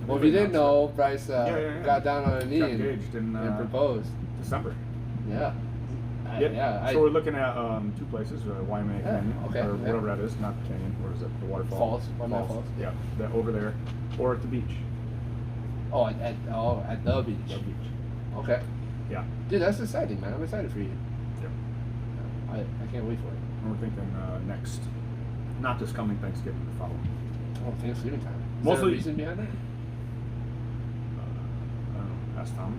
[SPEAKER 1] Well, if you didn't know, Bryce
[SPEAKER 2] Yeah.
[SPEAKER 1] got down on a knee
[SPEAKER 2] Got
[SPEAKER 1] and
[SPEAKER 2] engaged in
[SPEAKER 1] proposed.
[SPEAKER 2] December.
[SPEAKER 1] Yeah.
[SPEAKER 2] So we're looking at 2 places, Waimea
[SPEAKER 1] Yeah,
[SPEAKER 2] Canyon,
[SPEAKER 1] okay,
[SPEAKER 2] or
[SPEAKER 1] yeah.
[SPEAKER 2] whatever that is, not the canyon, what is it, the waterfall?
[SPEAKER 1] Falls, Waimea Falls.
[SPEAKER 2] Yeah, that over there, or at the beach.
[SPEAKER 1] Oh, at the beach.
[SPEAKER 2] The beach.
[SPEAKER 1] Okay.
[SPEAKER 2] Yeah.
[SPEAKER 1] Dude, that's exciting, man. I'm excited for you.
[SPEAKER 2] Yeah.
[SPEAKER 1] I can't wait for it.
[SPEAKER 2] And we're thinking next, not this coming Thanksgiving, the following.
[SPEAKER 1] Oh, Thanksgiving time. Is
[SPEAKER 2] Mostly-
[SPEAKER 1] there a reason behind that?
[SPEAKER 2] I don't know, ask Tommy.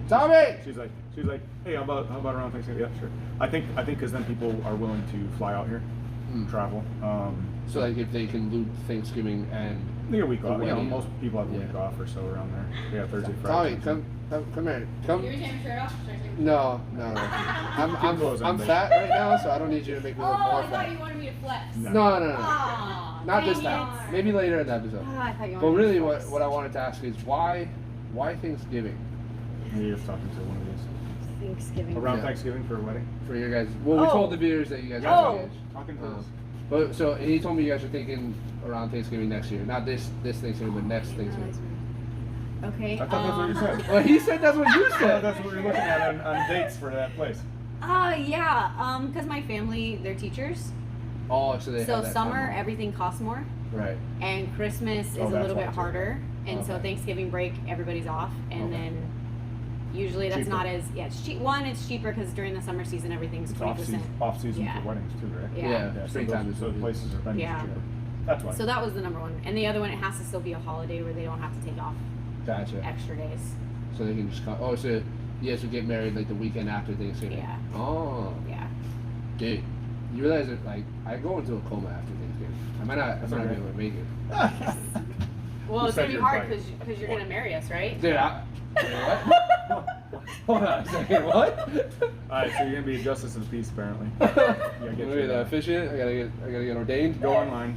[SPEAKER 1] Tommy!
[SPEAKER 2] She's like, hey, how about around Thanksgiving? Yeah, sure. I think because then people are willing to fly out here, travel.
[SPEAKER 1] So like if they can loop Thanksgiving and
[SPEAKER 2] They get a week
[SPEAKER 1] The
[SPEAKER 2] off. You know,
[SPEAKER 1] wedding.
[SPEAKER 2] most people have a week
[SPEAKER 1] Yeah.
[SPEAKER 2] off or so around there. Yeah, Thursday,
[SPEAKER 1] Tommy,
[SPEAKER 2] Friday.
[SPEAKER 1] come here. Come.
[SPEAKER 4] You're taking your shirt off? Should I take
[SPEAKER 1] No.
[SPEAKER 2] clothes on,
[SPEAKER 1] I'm
[SPEAKER 2] babe.
[SPEAKER 1] fat right now, so I don't need you to make me
[SPEAKER 4] Oh,
[SPEAKER 1] look more
[SPEAKER 4] I thought
[SPEAKER 1] fat.
[SPEAKER 4] you wanted me to flex.
[SPEAKER 2] No.
[SPEAKER 1] No.
[SPEAKER 4] Aw,
[SPEAKER 1] Not this
[SPEAKER 4] dang
[SPEAKER 1] time.
[SPEAKER 4] it.
[SPEAKER 1] Maybe later in the episode.
[SPEAKER 3] Oh, I thought you
[SPEAKER 1] But
[SPEAKER 3] wanted
[SPEAKER 1] really,
[SPEAKER 3] to
[SPEAKER 1] what
[SPEAKER 3] flex.
[SPEAKER 1] I wanted to ask is why Thanksgiving
[SPEAKER 2] Maybe you're talking to one of these.
[SPEAKER 3] Thanksgiving.
[SPEAKER 2] Around
[SPEAKER 1] Yeah.
[SPEAKER 2] Thanksgiving for a wedding?
[SPEAKER 1] for your guys? Well, we
[SPEAKER 3] Oh.
[SPEAKER 1] told the viewers that you guys
[SPEAKER 3] Oh.
[SPEAKER 1] got engaged.
[SPEAKER 2] Talking to us.
[SPEAKER 1] But so he told me you guys are thinking around Thanksgiving next year, not this Thanksgiving, but next Thanksgiving.
[SPEAKER 3] Okay.
[SPEAKER 2] I thought that's what you said.
[SPEAKER 1] Well, he said that's what you
[SPEAKER 2] I thought
[SPEAKER 1] said.
[SPEAKER 2] that's what we were looking at on dates for that place.
[SPEAKER 3] Yeah. Because my family, they're teachers.
[SPEAKER 1] Oh, so they
[SPEAKER 3] So
[SPEAKER 1] have that
[SPEAKER 3] summer,
[SPEAKER 1] time off.
[SPEAKER 3] everything costs more,
[SPEAKER 1] Right.
[SPEAKER 3] and Christmas is
[SPEAKER 2] Oh,
[SPEAKER 3] a
[SPEAKER 2] that's
[SPEAKER 3] little
[SPEAKER 2] why
[SPEAKER 3] bit
[SPEAKER 2] too.
[SPEAKER 3] harder, and so
[SPEAKER 1] Okay.
[SPEAKER 3] Thanksgiving break, everybody's off, and
[SPEAKER 2] Okay.
[SPEAKER 3] then usually that's
[SPEAKER 2] Cheaper.
[SPEAKER 3] not as it's cheap. One, it's cheaper because during the summer season everything's
[SPEAKER 2] It's
[SPEAKER 3] 20%.
[SPEAKER 2] off season
[SPEAKER 3] Yeah.
[SPEAKER 2] for weddings too, right?
[SPEAKER 3] Yeah.
[SPEAKER 2] so
[SPEAKER 1] Springtime
[SPEAKER 2] those,
[SPEAKER 1] is
[SPEAKER 2] so
[SPEAKER 1] busy.
[SPEAKER 2] places are venues
[SPEAKER 3] Yeah.
[SPEAKER 2] cheaper. That's why.
[SPEAKER 3] So that was the number one, and the other one, it has to still be a holiday where they don't have to take off
[SPEAKER 1] Gotcha.
[SPEAKER 3] extra days.
[SPEAKER 1] So they can just come. Oh, so you guys would get married like the weekend after Thanksgiving.
[SPEAKER 3] Yeah.
[SPEAKER 1] Oh,
[SPEAKER 3] Yeah.
[SPEAKER 1] dude, you realize that like I go into a coma after Thanksgiving. I might not be
[SPEAKER 2] okay.
[SPEAKER 1] able to make it.
[SPEAKER 3] Well,
[SPEAKER 2] You
[SPEAKER 3] it's
[SPEAKER 2] said
[SPEAKER 3] gonna be
[SPEAKER 2] you're
[SPEAKER 3] hard
[SPEAKER 2] right.
[SPEAKER 3] because you're gonna marry us, right?
[SPEAKER 1] Dude, wait, what? Hold on a second. What?
[SPEAKER 2] Alright, so you're gonna be a justice of the peace apparently.
[SPEAKER 1] I'm
[SPEAKER 2] get
[SPEAKER 1] gonna
[SPEAKER 2] your,
[SPEAKER 1] be the officiant. I gotta get ordained.
[SPEAKER 2] Go online.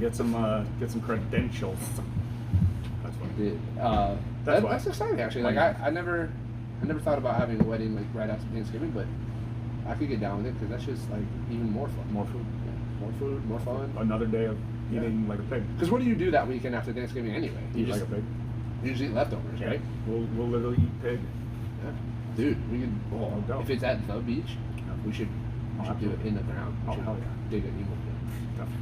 [SPEAKER 2] Get some credentials. That's what
[SPEAKER 1] Dude,
[SPEAKER 2] That's why.
[SPEAKER 1] that's exciting actually. Like I never thought about having a wedding like right after Thanksgiving, but I could get down with it because that's just like even more fun.
[SPEAKER 2] more food.
[SPEAKER 1] More food, more fun.
[SPEAKER 2] Another day of eating like a pig.
[SPEAKER 1] Because what do you do that weekend after Thanksgiving anyway?
[SPEAKER 2] Eat like a pig.
[SPEAKER 1] You just eat leftovers, right?
[SPEAKER 2] We'll literally eat pig.
[SPEAKER 1] Yeah. Dude, we can.
[SPEAKER 2] No doubt.
[SPEAKER 1] If it's at the beach, we should
[SPEAKER 2] Oh,
[SPEAKER 1] do it
[SPEAKER 2] absolutely.
[SPEAKER 1] in the ground. We
[SPEAKER 2] Oh,
[SPEAKER 1] should
[SPEAKER 2] hell yeah.
[SPEAKER 1] dig a Nemo pit.
[SPEAKER 2] Definitely.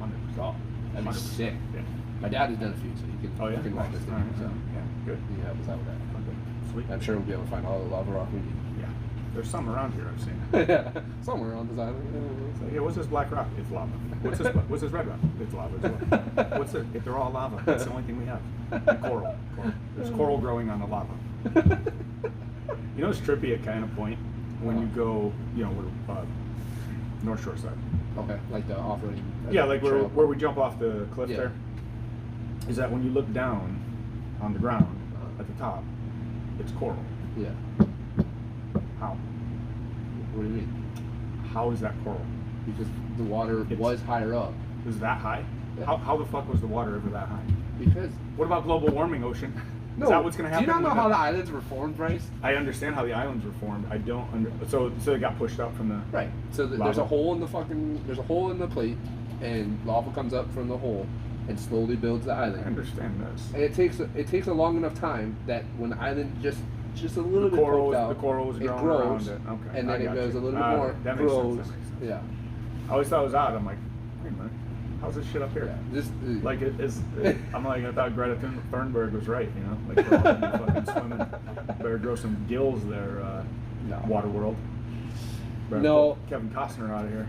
[SPEAKER 2] 100%.
[SPEAKER 1] Oh, that'd be
[SPEAKER 2] 100%.
[SPEAKER 1] sick.
[SPEAKER 2] Yeah.
[SPEAKER 1] My dad has done a few, so he can.
[SPEAKER 2] Oh yeah.
[SPEAKER 1] He can walk us
[SPEAKER 2] All right,
[SPEAKER 1] through. So
[SPEAKER 2] yeah. Good.
[SPEAKER 1] he can help us out with that.
[SPEAKER 2] Okay. Sweet.
[SPEAKER 1] I'm sure we'll be able to find all the lava rock we need.
[SPEAKER 2] Yeah. There's some around here I've seen.
[SPEAKER 1] Yeah, somewhere on this island.
[SPEAKER 2] So, yeah, what's this black rock? It's lava. What's this red rock? It's lava as well. What's it? If they're all lava, that's the only thing we have. And coral. There's coral growing on the lava. You know, it's trippy at kind of point when you go, we're North Shore side.
[SPEAKER 1] Okay, like the offering.
[SPEAKER 2] Yeah, like
[SPEAKER 1] trail.
[SPEAKER 2] where we jump off the cliff
[SPEAKER 1] Yeah.
[SPEAKER 2] there. Is that when you look down on the ground at the top, it's coral.
[SPEAKER 1] Yeah.
[SPEAKER 2] How?
[SPEAKER 1] What do you mean?
[SPEAKER 2] How is that coral?
[SPEAKER 1] Because the water
[SPEAKER 2] It's-
[SPEAKER 1] was higher up.
[SPEAKER 2] Is that high?
[SPEAKER 1] Yeah.
[SPEAKER 2] How the fuck was the water ever that high?
[SPEAKER 1] Because
[SPEAKER 2] What about global warming, ocean?
[SPEAKER 1] no,
[SPEAKER 2] Is that what's going to happen?
[SPEAKER 1] Do you not know
[SPEAKER 2] with
[SPEAKER 1] how
[SPEAKER 2] it?
[SPEAKER 1] the islands were formed, Bryce?
[SPEAKER 2] I understand how the islands were formed. I don't so it got pushed up from the
[SPEAKER 1] Right. So there's
[SPEAKER 2] Lava.
[SPEAKER 1] a hole in there's a hole in the plate, and lava comes up from the hole, and slowly builds the
[SPEAKER 2] I
[SPEAKER 1] island.
[SPEAKER 2] understand this.
[SPEAKER 1] And it takes a long enough time that when the island just a little
[SPEAKER 2] The
[SPEAKER 1] bit
[SPEAKER 2] coral
[SPEAKER 1] poked
[SPEAKER 2] was-
[SPEAKER 1] out,
[SPEAKER 2] the coral was
[SPEAKER 1] it
[SPEAKER 2] growing
[SPEAKER 1] grows,
[SPEAKER 2] around it. Okay,
[SPEAKER 1] and
[SPEAKER 2] I
[SPEAKER 1] then it
[SPEAKER 2] got
[SPEAKER 1] goes
[SPEAKER 2] you.
[SPEAKER 1] a little bit more,
[SPEAKER 2] that makes sense,
[SPEAKER 1] grows.
[SPEAKER 2] that makes sense.
[SPEAKER 1] Yeah.
[SPEAKER 2] I always thought it was odd. I'm like, wait a minute, how's this shit up here?
[SPEAKER 1] Yeah. This
[SPEAKER 2] Like it is. I'm like, I thought Greta Thunberg was right. Like we're all gonna be fucking swimming. Better grow some gills there,
[SPEAKER 1] No.
[SPEAKER 2] Waterworld. Better
[SPEAKER 1] No.
[SPEAKER 2] pull Kevin Costner out of here.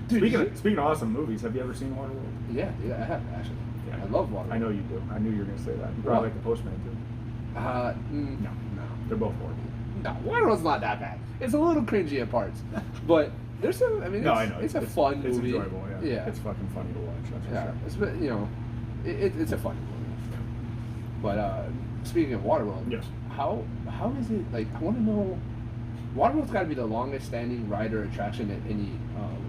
[SPEAKER 1] Dude,
[SPEAKER 2] Speaking of awesome movies, have you ever seen Waterworld?
[SPEAKER 1] yeah, I have actually.
[SPEAKER 2] Yeah.
[SPEAKER 1] I love Waterworld.
[SPEAKER 2] I know you do. I knew you were gonna say that. You probably like the Postman too.
[SPEAKER 1] No.
[SPEAKER 2] They're both horrible.
[SPEAKER 1] No, Waterworld's not that bad. It's a little cringy at parts, but there's some. I mean,
[SPEAKER 2] No, I know.
[SPEAKER 1] It's a fun movie.
[SPEAKER 2] It's enjoyable. Yeah.
[SPEAKER 1] Yeah.
[SPEAKER 2] It's fucking funny to watch. That's for
[SPEAKER 1] Yeah,
[SPEAKER 2] sure.
[SPEAKER 1] it's, you know, it's a fun movie. But speaking of Waterworld,
[SPEAKER 2] Yes.
[SPEAKER 1] how is it like? I want to know. Waterworld's got to be the longest standing ride or attraction at any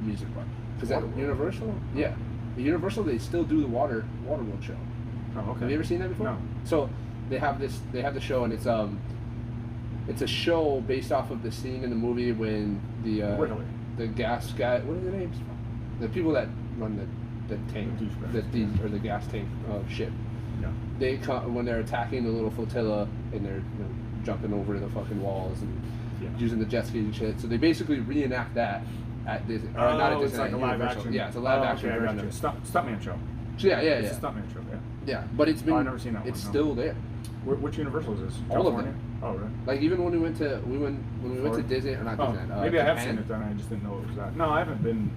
[SPEAKER 1] music park. Because at
[SPEAKER 2] Waterworld?
[SPEAKER 1] Universal, yeah, at Universal they still do the Waterworld show.
[SPEAKER 2] Oh, okay.
[SPEAKER 1] Have you ever seen that before?
[SPEAKER 2] No.
[SPEAKER 1] So they have the show, and it's a show based off of the scene in the movie when
[SPEAKER 2] Really?
[SPEAKER 1] the gas guy, what are their names? The people that run the tank,
[SPEAKER 2] The douchebags,
[SPEAKER 1] or the gas tank ship.
[SPEAKER 2] Yeah.
[SPEAKER 1] They come when they're attacking the little flotilla, and they're jumping over the fucking walls and using the jet ski and shit. So they basically reenact that at Disney. Or not at Disney,
[SPEAKER 2] it's like a live
[SPEAKER 1] Universal.
[SPEAKER 2] action.
[SPEAKER 1] Yeah, it's a live action
[SPEAKER 2] okay,
[SPEAKER 1] version
[SPEAKER 2] I got
[SPEAKER 1] of
[SPEAKER 2] you.
[SPEAKER 1] it.
[SPEAKER 2] Stuntman show.
[SPEAKER 1] So yeah.
[SPEAKER 2] It's a stuntman show. Yeah.
[SPEAKER 1] Yeah, but it's been.
[SPEAKER 2] I've never seen that
[SPEAKER 1] It's
[SPEAKER 2] one, no.
[SPEAKER 1] still there.
[SPEAKER 2] Which Universal is this?
[SPEAKER 1] All of
[SPEAKER 2] California?
[SPEAKER 1] them.
[SPEAKER 2] Oh, really?
[SPEAKER 1] Like even when we went to when we went to
[SPEAKER 2] Florida?
[SPEAKER 1] Disney or not
[SPEAKER 2] Oh,
[SPEAKER 1] Disney.
[SPEAKER 2] maybe I have
[SPEAKER 1] Japan.
[SPEAKER 2] seen it then. I just didn't know it was that. No, I haven't been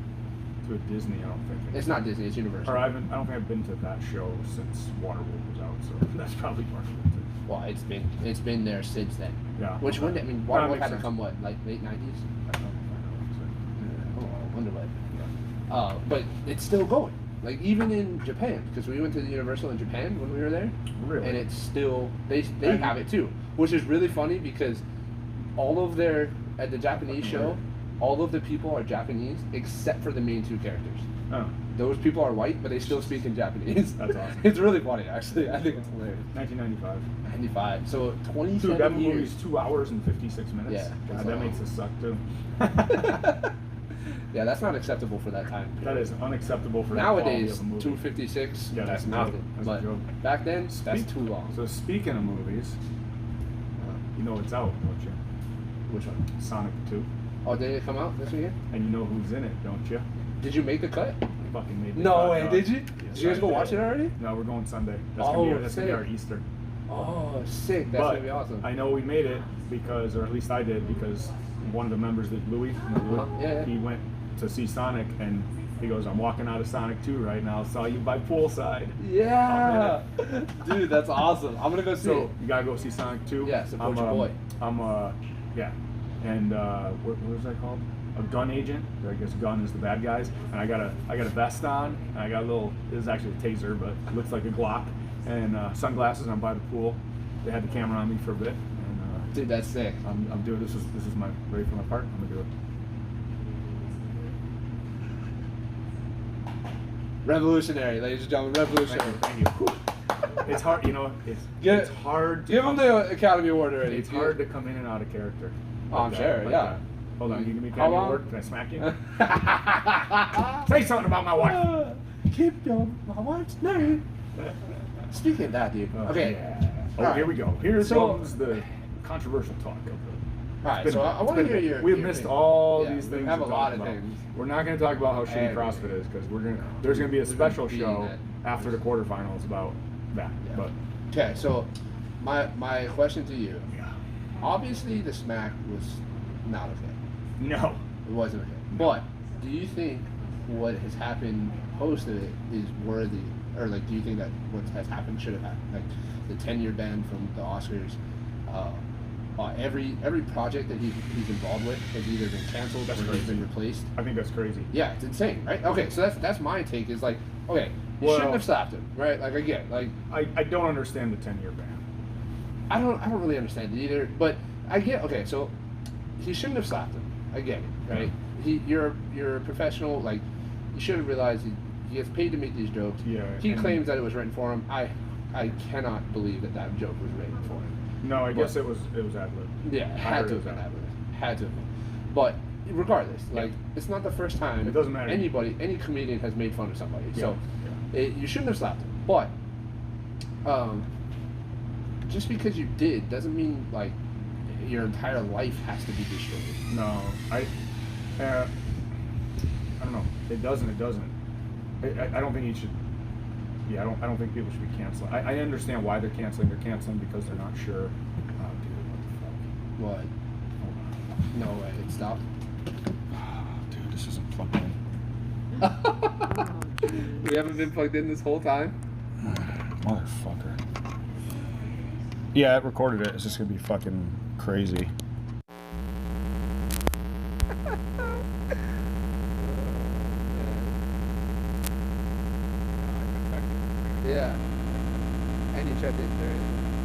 [SPEAKER 2] to a Disney. I don't think.
[SPEAKER 1] It's not Disney. It's Universal.
[SPEAKER 2] Or I don't think I've been to that show since Waterworld was out. So that's probably part of it.
[SPEAKER 1] Well, it's been there since then.
[SPEAKER 2] Yeah.
[SPEAKER 1] Which
[SPEAKER 2] okay.
[SPEAKER 1] when I mean
[SPEAKER 2] No, that
[SPEAKER 1] Waterworld
[SPEAKER 2] makes
[SPEAKER 1] had to
[SPEAKER 2] sense.
[SPEAKER 1] come what, like late 90s?
[SPEAKER 2] I don't know.
[SPEAKER 1] I wonder what. But it's still going. Like even in Japan, because we went to the Universal in Japan when we were there,
[SPEAKER 2] Really?
[SPEAKER 1] and it's still they have it too, which is really funny because all of their at the Japanese show, all of the people are Japanese except for the main two characters.
[SPEAKER 2] Oh.
[SPEAKER 1] Those people are white, but they still speak in Japanese.
[SPEAKER 2] That's awesome.
[SPEAKER 1] It's really funny, actually. I think it's hilarious.
[SPEAKER 2] 1995.
[SPEAKER 1] 95. So 27
[SPEAKER 2] Dude, that
[SPEAKER 1] years.
[SPEAKER 2] movie's 2 hours and 56 minutes.
[SPEAKER 1] Yeah,
[SPEAKER 2] God,
[SPEAKER 1] that's
[SPEAKER 2] that
[SPEAKER 1] long.
[SPEAKER 2] makes it suck too.
[SPEAKER 1] Yeah, that's not acceptable for that time.
[SPEAKER 2] That is unacceptable for
[SPEAKER 1] Nowadays,
[SPEAKER 2] the quality of a movie.
[SPEAKER 1] 256.
[SPEAKER 2] Yeah,
[SPEAKER 1] that's
[SPEAKER 2] that's a
[SPEAKER 1] nothing.
[SPEAKER 2] joke. That's a
[SPEAKER 1] But
[SPEAKER 2] joke.
[SPEAKER 1] back then, that's
[SPEAKER 2] Speak-
[SPEAKER 1] too long.
[SPEAKER 2] So speaking of movies, you know it's out, don't you?
[SPEAKER 1] Which one?
[SPEAKER 2] Sonic 2.
[SPEAKER 1] Oh, did it come out this weekend?
[SPEAKER 2] And you know who's in it, don't you?
[SPEAKER 1] Did you make the cut?
[SPEAKER 2] Fucking made the
[SPEAKER 1] No
[SPEAKER 2] cut,
[SPEAKER 1] way,
[SPEAKER 2] dog.
[SPEAKER 1] did you?
[SPEAKER 2] Yes,
[SPEAKER 1] Did you guys
[SPEAKER 2] I
[SPEAKER 1] go
[SPEAKER 2] did.
[SPEAKER 1] watch it already?
[SPEAKER 2] No, we're going Sunday. That's
[SPEAKER 1] Oh,
[SPEAKER 2] gonna be
[SPEAKER 1] sick.
[SPEAKER 2] our Easter.
[SPEAKER 1] Oh, sick. That's
[SPEAKER 2] But
[SPEAKER 1] gonna be awesome.
[SPEAKER 2] I know we made it because, or at least I did, because one of the members that Louis, you know Louis,
[SPEAKER 1] Yeah.
[SPEAKER 2] he went to see Sonic and he goes, "I'm walking out of Sonic 2 right now. Saw you by poolside."
[SPEAKER 1] Yeah, dude, that's awesome. I'm gonna go see
[SPEAKER 2] So
[SPEAKER 1] it.
[SPEAKER 2] you gotta go see Sonic 2.
[SPEAKER 1] Yeah, support your boy.
[SPEAKER 2] Yeah, and what was that called? A gun agent. I guess gun is the bad guys. And I got a vest on. And I got a little. It was actually a taser, but it looks like a Glock. And sunglasses. I'm by the pool. They had the camera on me for a bit. And
[SPEAKER 1] Dude, that's sick.
[SPEAKER 2] I'm doing this. This is my ready for my part. I'm gonna do it.
[SPEAKER 1] Revolutionary, ladies and gentlemen, revolutionary.
[SPEAKER 2] Thank you. Whew. It's hard, you know. It's hard.
[SPEAKER 1] Give him the Academy Award already.
[SPEAKER 2] It's hard to come in and out of character.
[SPEAKER 1] Oh, I'm
[SPEAKER 2] Like
[SPEAKER 1] sure,
[SPEAKER 2] like
[SPEAKER 1] yeah.
[SPEAKER 2] that. Hold on, you give me
[SPEAKER 1] How
[SPEAKER 2] Academy
[SPEAKER 1] long?
[SPEAKER 2] Award? Can I smack you? Say something about my wife.
[SPEAKER 1] Keep my wife's name. Speaking of that, dude. Okay.
[SPEAKER 2] Yeah. Oh,
[SPEAKER 1] All right.
[SPEAKER 2] here we go. Here
[SPEAKER 1] So-
[SPEAKER 2] comes the controversial talk of the.
[SPEAKER 1] All right,
[SPEAKER 2] It's
[SPEAKER 1] so
[SPEAKER 2] been-
[SPEAKER 1] I
[SPEAKER 2] it's
[SPEAKER 1] want to
[SPEAKER 2] been-
[SPEAKER 1] hear your.
[SPEAKER 2] We've
[SPEAKER 1] your
[SPEAKER 2] missed
[SPEAKER 1] opinion.
[SPEAKER 2] all
[SPEAKER 1] Yeah,
[SPEAKER 2] these
[SPEAKER 1] we
[SPEAKER 2] things.
[SPEAKER 1] have a
[SPEAKER 2] to
[SPEAKER 1] lot
[SPEAKER 2] talk
[SPEAKER 1] of
[SPEAKER 2] about.
[SPEAKER 1] things.
[SPEAKER 2] We're not going to talk about how shitty
[SPEAKER 1] Everything.
[SPEAKER 2] CrossFit is because there's going to be a
[SPEAKER 1] We're
[SPEAKER 2] special
[SPEAKER 1] gonna be
[SPEAKER 2] show
[SPEAKER 1] in that.
[SPEAKER 2] after the quarterfinals about that.
[SPEAKER 1] Yeah.
[SPEAKER 2] But
[SPEAKER 1] Okay, so my question to you.
[SPEAKER 2] yeah.
[SPEAKER 1] Obviously, the smack was not okay.
[SPEAKER 2] No.
[SPEAKER 1] It wasn't okay. But do you think what has happened post of it is worthy, or like, do you think that what has happened should have happened? Like the 10-year ban from the Oscars. Every project that he's involved with has either been canceled
[SPEAKER 2] That's
[SPEAKER 1] or he's
[SPEAKER 2] crazy.
[SPEAKER 1] been replaced.
[SPEAKER 2] I think that's crazy.
[SPEAKER 1] Yeah, it's insane, right? Okay, so that's my take. Is like, okay, you
[SPEAKER 2] Well-
[SPEAKER 1] shouldn't have slapped him, right? Like, I get it. Like,
[SPEAKER 2] I don't understand the 10-year ban.
[SPEAKER 1] I don't really understand it either. But I get, okay, so he shouldn't have slapped him. I get it, right? You're a professional. Like, you should have realized he gets paid to make these jokes.
[SPEAKER 2] Yeah,
[SPEAKER 1] He
[SPEAKER 2] and-
[SPEAKER 1] claims that it was written for him. I cannot believe that joke was written for him.
[SPEAKER 2] No, I
[SPEAKER 1] But-
[SPEAKER 2] guess it was ad-lib.
[SPEAKER 1] Yeah,
[SPEAKER 2] I
[SPEAKER 1] had
[SPEAKER 2] heard
[SPEAKER 1] to
[SPEAKER 2] it
[SPEAKER 1] have
[SPEAKER 2] was
[SPEAKER 1] been
[SPEAKER 2] ad-lib.
[SPEAKER 1] Had to have been. But regardless, like,
[SPEAKER 2] Yeah.
[SPEAKER 1] it's not the first time
[SPEAKER 2] It doesn't matter.
[SPEAKER 1] any comedian has made fun of somebody. So
[SPEAKER 2] Yeah.
[SPEAKER 1] you shouldn't have slapped him. But just because you did doesn't mean like your entire life has to be destroyed.
[SPEAKER 2] No, I don't know. It doesn't. I don't think you should. Yeah, I don't think people should be canceling. I understand why they're canceling. They're canceling because they're not sure. Oh, dude, what
[SPEAKER 1] What?
[SPEAKER 2] the fuck?
[SPEAKER 1] No way. It stopped.
[SPEAKER 2] Dude, this isn't plugged in.
[SPEAKER 1] We haven't been plugged in this whole time.
[SPEAKER 2] Motherfucker. Yeah, it recorded it. It's just gonna be fucking crazy.
[SPEAKER 1] Yeah. And you checked it there.